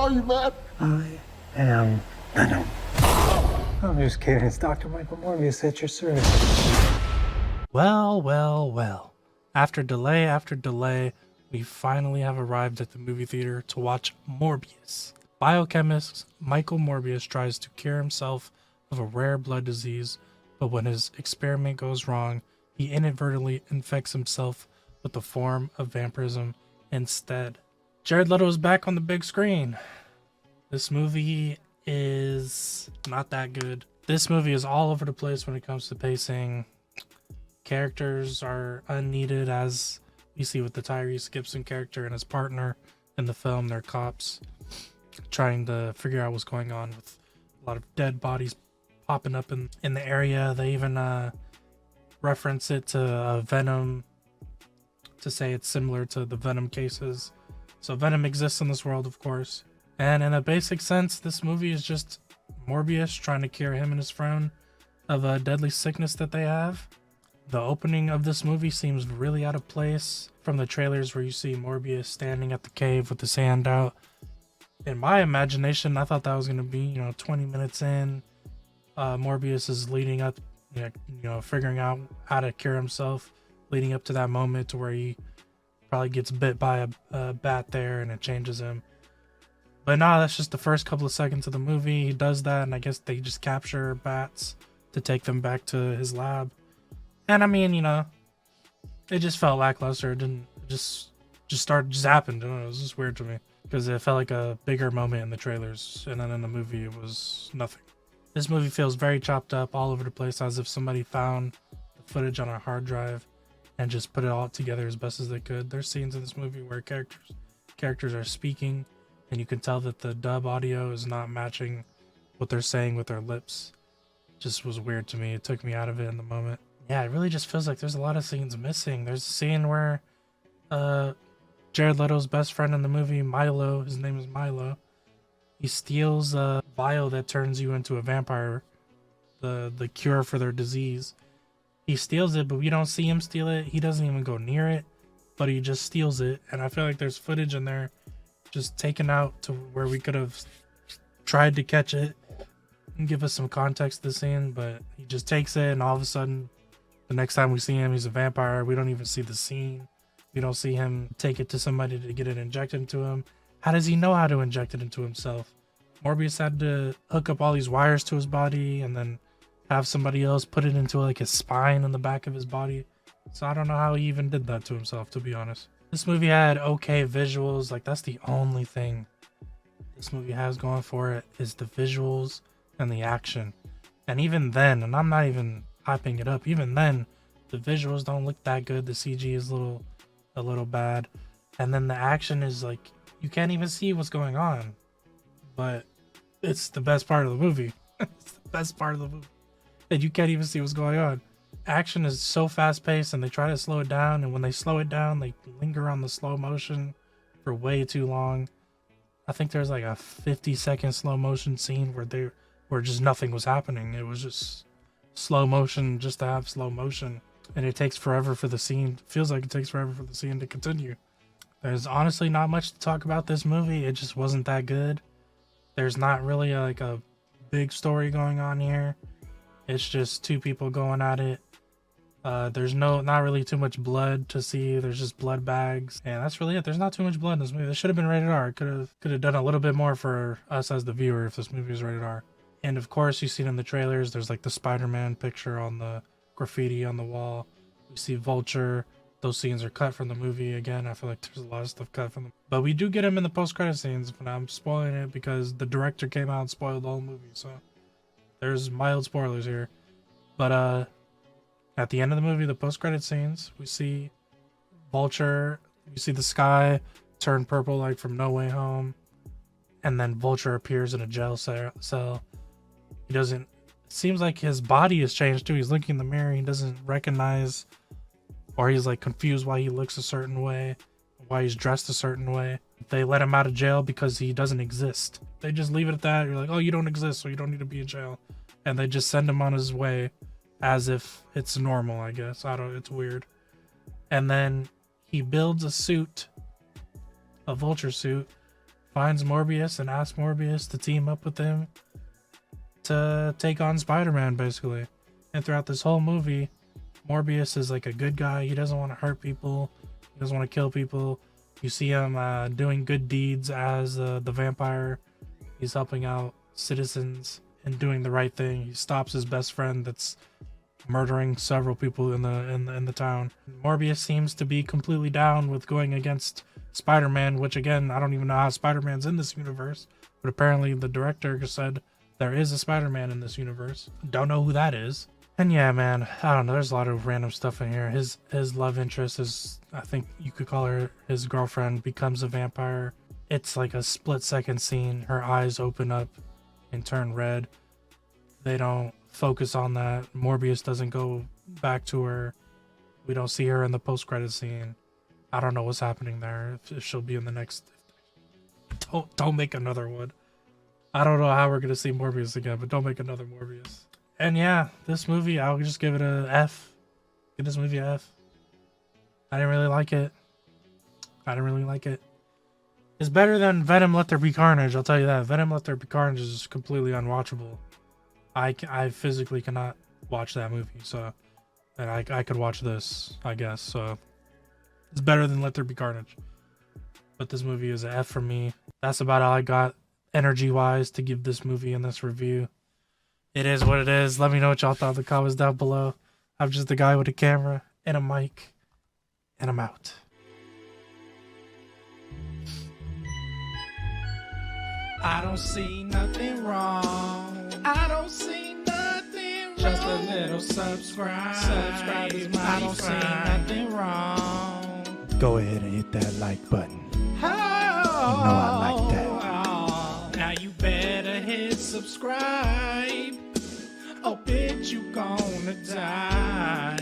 are you, man? I am Venom. I'm just kidding. It's Dr. Michael Morbius at your service. Well, well, well. After delay, we finally have arrived at the movie theater to watch Morbius. Biochemist Michael Morbius tries to cure himself of a rare blood disease, but when his experiment goes wrong, he inadvertently infects himself with the form of vampirism instead. Jared Leto is back on the big screen. This movie is not that good. This movie is all over the place when it comes to pacing. Characters are unneeded, as we see with the Tyrese Gibson character and his partner in the film. They're cops trying to figure out what's going on with a lot of dead bodies popping up in the area. They even reference it to Venom to say it's similar to the Venom cases. So Venom exists in this world, of course. And in a basic sense, this movie is just Morbius trying to cure him and his friend of a deadly sickness that they have. The opening of this movie seems really out of place from the trailers, where you see Morbius standing at the cave with his hand out. In my imagination, I thought that was going to be, 20 minutes in. Morbius is leading up, figuring out how to cure himself, leading up to that moment to where he probably gets bit by a bat there and it changes him. But no, that's just the first couple of seconds of the movie. He does that, and I guess they just capture bats to take them back to his lab. And I mean, it just felt lackluster. It didn't just happened. I don't know, it was just weird to me because it felt like a bigger moment in the trailers, and then in the movie it was nothing. This movie feels very chopped up, all over the place, as if somebody found the footage on a hard drive and just put it all together as best as they could. There's scenes in this movie where characters are speaking, and you can tell that the dub audio is not matching what they're saying with their lips. It just was weird to me. It took me out of it in the moment. Yeah, it really just feels like there's a lot of scenes missing. There's a scene where Jared Leto's best friend in the movie, Milo, his name is Milo, he steals a vial that turns you into a vampire, the cure for their disease. He steals it, but we don't see him steal it. He doesn't even go near it, but he just steals it. And I feel like there's footage in there just taken out to where we could have tried to catch it and give us some context to the scene, but he just takes it, and all of a sudden, the next time we see him, he's a vampire. We don't even see the scene. We don't see him take it to somebody to get it injected into him. How does he know how to inject it into himself? Morbius had to hook up all these wires to his body and then have somebody else put it into like his spine in the back of his body. So I don't know how he even did that to himself, to be honest. This movie had okay visuals. Like, that's the only thing this movie has going for it, is the visuals and the action. And even then, and I'm not even hyping it up, even then the visuals don't look that good. The CG is a little bad, and then the action is like, you can't even see what's going on, but it's the best part of the movie. It's the best part of the movie, and you can't even see what's going on. Action is so fast paced, and they try to slow it down, and when they slow it down, they linger on the slow motion for way too long. I think there's like a 50-second slow motion scene where just nothing was happening. It was just slow motion just to have slow motion, and it takes forever for the scene. Feels like it takes forever for the scene to continue. There's honestly not much to talk about this movie. It just wasn't that good. There's not really like a big story going on here. It's just two people going at it. There's not really too much blood to see. There's just blood bags, and that's really it. There's not too much blood in this movie. This should have been rated R. Could have done a little bit more for us as the viewer if this movie was rated R. And of course, you see it in the trailers. There's like the Spider-Man picture on the graffiti on the wall. We see Vulture. Those scenes are cut from the movie. Again, I feel like there's a lot of stuff cut from them. But we do get him in the post-credit scenes, but I'm spoiling it because the director came out and spoiled the whole movie. So there's mild spoilers here. But at the end of the movie, the post-credit scenes, we see Vulture. We see the sky turn purple like from No Way Home. And then Vulture appears in a jail cell. He doesn't, it seems like his body has changed too. He's looking in the mirror. He doesn't recognize, or he's like confused why he looks a certain way, why he's dressed a certain way. They let him out of jail because he doesn't exist. They just leave it at that. You're like, oh, you don't exist, so you don't need to be in jail. And they just send him on his way as if it's normal, I guess. It's weird. And then he builds a suit, a Vulture suit, finds Morbius and asks Morbius to team up with him to take on Spider-Man, basically. And throughout this whole movie, Morbius is like a good guy. He doesn't want to hurt people. He doesn't want to kill people. You see him doing good deeds as the vampire. He's helping out citizens and doing the right thing. He stops his best friend that's murdering several people in the town. Morbius seems to be completely down with going against Spider-Man, which again, I don't even know how Spider-Man's in this universe, but apparently the director said there is a Spider-Man in this universe. Don't know who that is. And yeah, man, I don't know. There's a lot of random stuff in here. His love interest is, I think you could call her his girlfriend, becomes a vampire. It's like a split-second scene. Her eyes open up and turn red. They don't focus on that. Morbius doesn't go back to her. We don't see her in the post-credit scene. I don't know what's happening there. If she'll be in the next. Don't make another one. I don't know how we're gonna see Morbius again, but don't make another Morbius. And yeah, this movie, I'll just give it a F. Give this movie a F. I didn't really like it. It's better than Venom Let There Be Carnage, I'll tell you that. Venom Let There Be Carnage is completely unwatchable. I physically cannot watch that movie, so. And I could watch this, I guess, so. It's better than Let There Be Carnage. But this movie is an F for me. That's about all I got energy-wise to give this movie in this review. It is what it is. Let me know what y'all thought in the comments down below. I'm just a guy with a camera and a mic, and I'm out. I don't see nothing wrong. I don't see nothing wrong. Just a little subscribe. Subscribe is my I don't friend. See nothing wrong. Go ahead and hit that like button. Oh, You know I like that. now you better hit subscribe. Oh, bitch, you gonna die.